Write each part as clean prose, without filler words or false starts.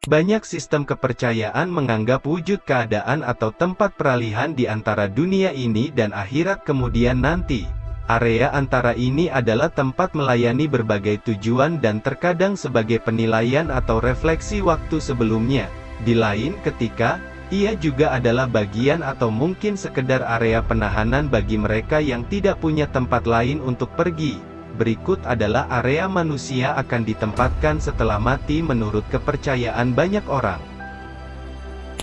Banyak sistem kepercayaan menganggap wujud keadaan atau tempat peralihan di antara dunia ini dan akhirat kemudian nanti. Area antara ini adalah tempat melayani berbagai tujuan dan terkadang sebagai penilaian atau refleksi waktu sebelumnya. Di lain ketika, ia juga adalah bagian atau mungkin sekedar area penahanan bagi mereka yang tidak punya tempat lain untuk pergi. Berikut adalah area manusia akan ditempatkan setelah mati menurut kepercayaan banyak orang.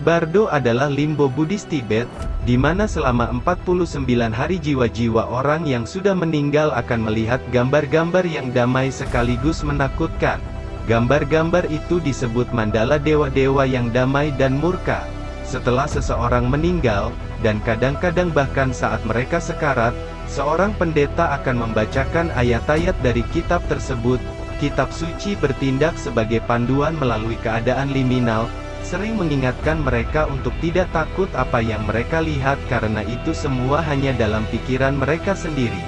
Bardo adalah limbo Buddhis Tibet, di mana selama 49 hari jiwa-jiwa orang yang sudah meninggal akan melihat gambar-gambar yang damai sekaligus menakutkan. Gambar-gambar itu disebut mandala dewa-dewa yang damai dan murka. Setelah seseorang meninggal, dan kadang-kadang bahkan saat mereka sekarat, seorang pendeta akan membacakan ayat-ayat dari kitab tersebut. Kitab suci bertindak sebagai panduan melalui keadaan liminal, sering mengingatkan mereka untuk tidak takut apa yang mereka lihat karena itu semua hanya dalam pikiran mereka sendiri.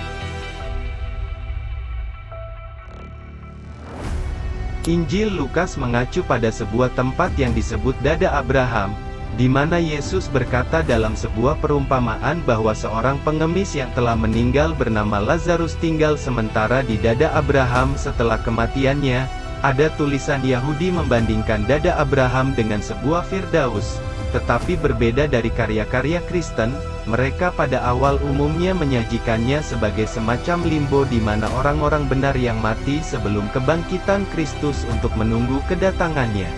Injil Lukas mengacu pada sebuah tempat yang disebut dada Abraham, di mana Yesus berkata dalam sebuah perumpamaan bahwa seorang pengemis yang telah meninggal bernama Lazarus tinggal sementara di dada Abraham setelah kematiannya. Ada tulisan Yahudi membandingkan dada Abraham dengan sebuah firdaus, tetapi berbeda dari karya-karya Kristen. Mereka pada awal umumnya menyajikannya sebagai semacam limbo di mana orang-orang benar yang mati sebelum kebangkitan Kristus untuk menunggu kedatangannya.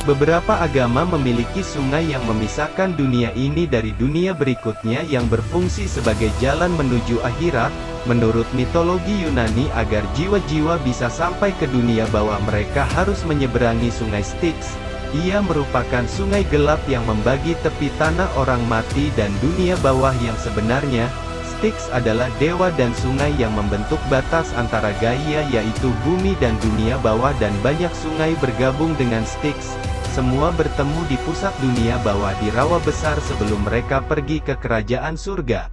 Beberapa agama memiliki sungai yang memisahkan dunia ini dari dunia berikutnya yang berfungsi sebagai jalan menuju akhirat. Menurut mitologi Yunani, agar jiwa-jiwa bisa sampai ke dunia bawah mereka harus menyeberangi sungai Styx. Ia merupakan sungai gelap yang membagi tepi tanah orang mati dan dunia bawah yang sebenarnya. Styx adalah dewa dan sungai yang membentuk batas antara Gaia yaitu bumi dan dunia bawah dan banyak sungai bergabung dengan Styx. Semua bertemu di pusat dunia bawah di rawa besar sebelum mereka pergi ke kerajaan surga.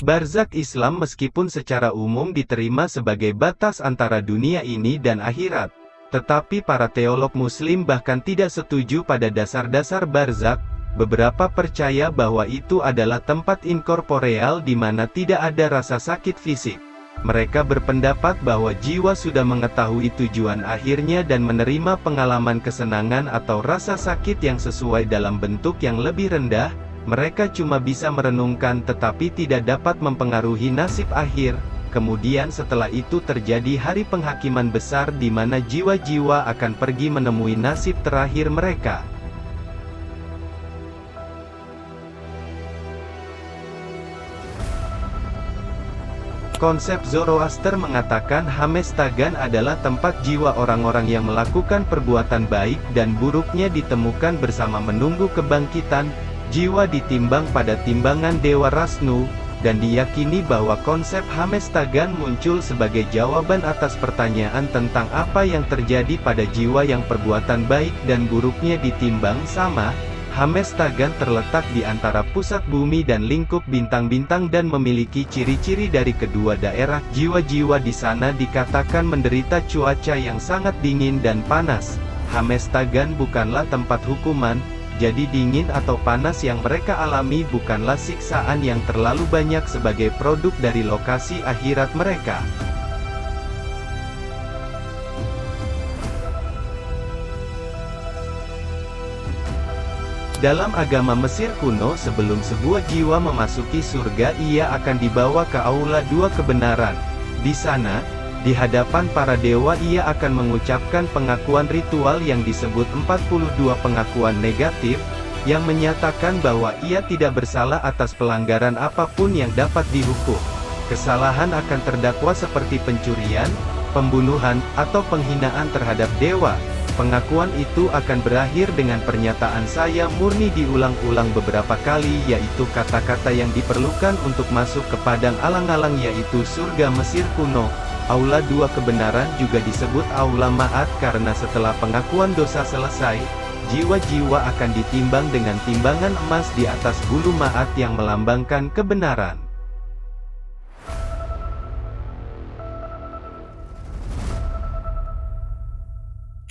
Barzakh Islam meskipun secara umum diterima sebagai batas antara dunia ini dan akhirat, tetapi para teolog Muslim bahkan tidak setuju pada dasar-dasar barzakh. Beberapa percaya bahwa itu adalah tempat inkorporeal di mana tidak ada rasa sakit fisik. Mereka berpendapat bahwa jiwa sudah mengetahui tujuan akhirnya dan menerima pengalaman kesenangan atau rasa sakit yang sesuai dalam bentuk yang lebih rendah. Mereka cuma bisa merenungkan tetapi tidak dapat mempengaruhi nasib akhir. Kemudian setelah itu terjadi hari penghakiman besar di mana jiwa-jiwa akan pergi menemui nasib terakhir mereka. Konsep Zoroaster mengatakan Hamestagan adalah tempat jiwa orang-orang yang melakukan perbuatan baik dan buruknya ditemukan bersama menunggu kebangkitan. Jiwa ditimbang pada timbangan Dewa Rasnu, dan diyakini bahwa konsep Hamestagan muncul sebagai jawaban atas pertanyaan tentang apa yang terjadi pada jiwa yang perbuatan baik dan buruknya ditimbang sama. Hamestagan terletak di antara pusat bumi dan lingkup bintang-bintang dan memiliki ciri-ciri dari kedua daerah. Jiwa-jiwa di sana dikatakan menderita cuaca yang sangat dingin dan panas. Hamestagan bukanlah tempat hukuman, jadi dingin atau panas yang mereka alami bukanlah siksaan yang terlalu banyak sebagai produk dari lokasi akhirat mereka. Dalam agama Mesir kuno, sebelum sebuah jiwa memasuki surga, ia akan dibawa ke aula dua kebenaran. Di sana, di hadapan para dewa ia akan mengucapkan pengakuan ritual yang disebut 42 pengakuan negatif, yang menyatakan bahwa ia tidak bersalah atas pelanggaran apapun yang dapat dihukum. Kesalahan akan terdakwa seperti pencurian, pembunuhan, atau penghinaan terhadap dewa. Pengakuan itu akan berakhir dengan pernyataan saya murni diulang-ulang beberapa kali, yaitu kata-kata yang diperlukan untuk masuk ke padang alang-alang yaitu surga Mesir kuno. Aula dua kebenaran juga disebut aula ma'ad karena setelah pengakuan dosa selesai, jiwa-jiwa akan ditimbang dengan timbangan emas di atas bulu Maat yang melambangkan kebenaran.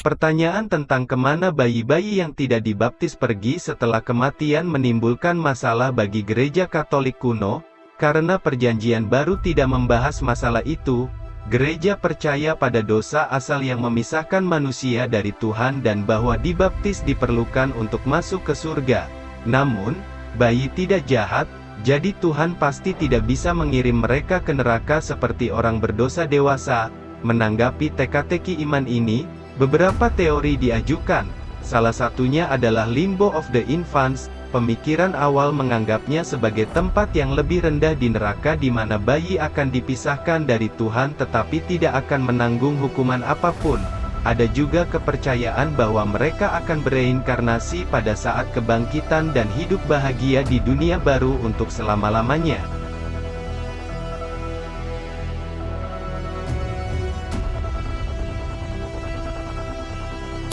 Pertanyaan tentang kemana bayi-bayi yang tidak dibaptis pergi setelah kematian menimbulkan masalah bagi gereja Katolik kuno, karena Perjanjian Baru tidak membahas masalah itu. Gereja percaya pada dosa asal yang memisahkan manusia dari Tuhan dan bahwa dibaptis diperlukan untuk masuk ke surga. Namun, bayi tidak jahat, jadi Tuhan pasti tidak bisa mengirim mereka ke neraka seperti orang berdosa dewasa. Menanggapi teka-teki iman ini, beberapa teori diajukan. Salah satunya adalah Limbo of the Infants. Pemikiran awal menganggapnya sebagai tempat yang lebih rendah di neraka di mana bayi akan dipisahkan dari Tuhan tetapi tidak akan menanggung hukuman apapun. Ada juga kepercayaan bahwa mereka akan bereinkarnasi pada saat kebangkitan dan hidup bahagia di dunia baru untuk selama-lamanya.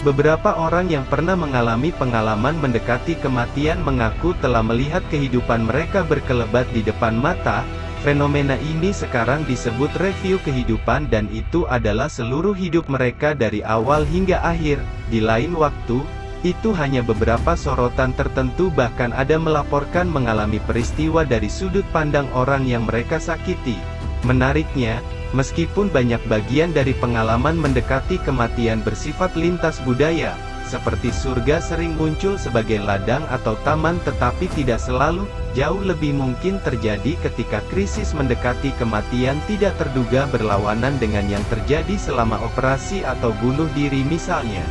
Beberapa orang yang pernah mengalami pengalaman mendekati kematian mengaku telah melihat kehidupan mereka berkelebat di depan mata. Fenomena ini sekarang disebut review kehidupan dan itu adalah seluruh hidup mereka dari awal hingga akhir. Di lain waktu, itu hanya beberapa sorotan tertentu bahkan ada melaporkan mengalami peristiwa dari sudut pandang orang yang mereka sakiti. Menariknya, meskipun banyak bagian dari pengalaman mendekati kematian bersifat lintas budaya, seperti surga sering muncul sebagai ladang atau taman tetapi tidak selalu, jauh lebih mungkin terjadi ketika krisis mendekati kematian tidak terduga berlawanan dengan yang terjadi selama operasi atau bunuh diri misalnya.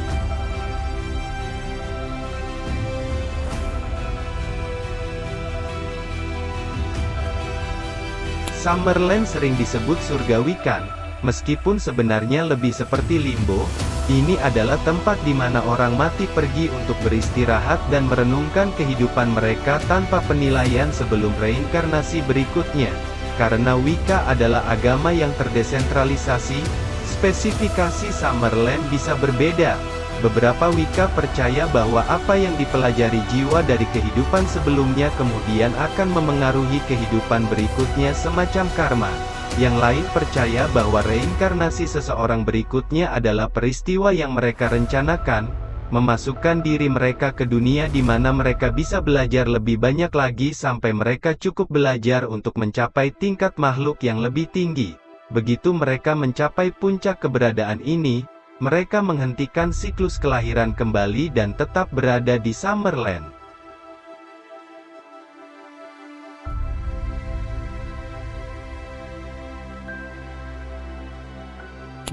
Summerland sering disebut surgawi kan? Meskipun sebenarnya lebih seperti limbo, ini adalah tempat di mana orang mati pergi untuk beristirahat dan merenungkan kehidupan mereka tanpa penilaian sebelum reinkarnasi berikutnya. Karena Wicca adalah agama yang terdesentralisasi, spesifikasi Summerland bisa berbeda. Beberapa Wicca percaya bahwa apa yang dipelajari jiwa dari kehidupan sebelumnya kemudian akan memengaruhi kehidupan berikutnya semacam karma. Yang lain percaya bahwa reinkarnasi seseorang berikutnya adalah peristiwa yang mereka rencanakan, memasukkan diri mereka ke dunia di mana mereka bisa belajar lebih banyak lagi sampai mereka cukup belajar untuk mencapai tingkat makhluk yang lebih tinggi. Begitu mereka mencapai puncak keberadaan ini, mereka menghentikan siklus kelahiran kembali dan tetap berada di Summerland.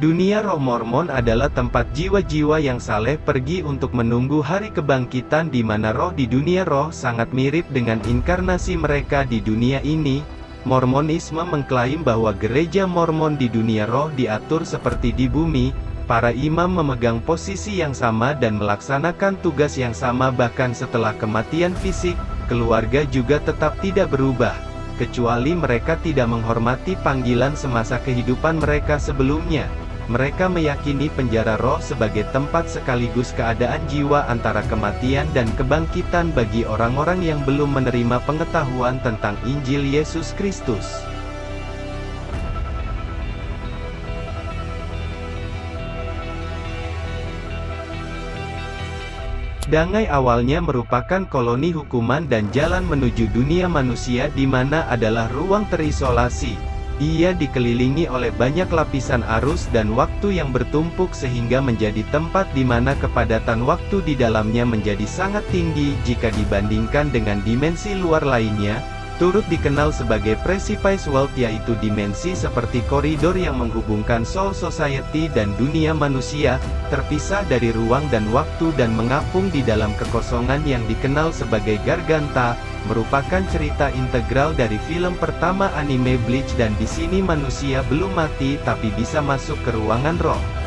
Dunia roh Mormon adalah tempat jiwa-jiwa yang saleh pergi untuk menunggu hari kebangkitan di mana roh di dunia roh sangat mirip dengan inkarnasi mereka di dunia ini. Mormonisme mengklaim bahwa gereja Mormon di dunia roh diatur seperti di bumi. Para imam memegang posisi yang sama dan melaksanakan tugas yang sama bahkan setelah kematian fisik. Keluarga juga tetap tidak berubah, kecuali mereka tidak menghormati panggilan semasa kehidupan mereka sebelumnya. Mereka meyakini penjara roh sebagai tempat sekaligus keadaan jiwa antara kematian dan kebangkitan bagi orang-orang yang belum menerima pengetahuan tentang Injil Yesus Kristus. Dangai awalnya merupakan koloni hukuman dan jalan menuju dunia manusia di mana adalah ruang terisolasi. Ia dikelilingi oleh banyak lapisan arus dan waktu yang bertumpuk sehingga menjadi tempat di mana kepadatan waktu di dalamnya menjadi sangat tinggi jika dibandingkan dengan dimensi luar lainnya. Turut dikenal sebagai Precipice World yaitu dimensi seperti koridor yang menghubungkan Soul Society dan dunia manusia, terpisah dari ruang dan waktu dan mengapung di dalam kekosongan yang dikenal sebagai Garganta, merupakan cerita integral dari film pertama anime Bleach dan di sini manusia belum mati tapi bisa masuk ke ruangan roh.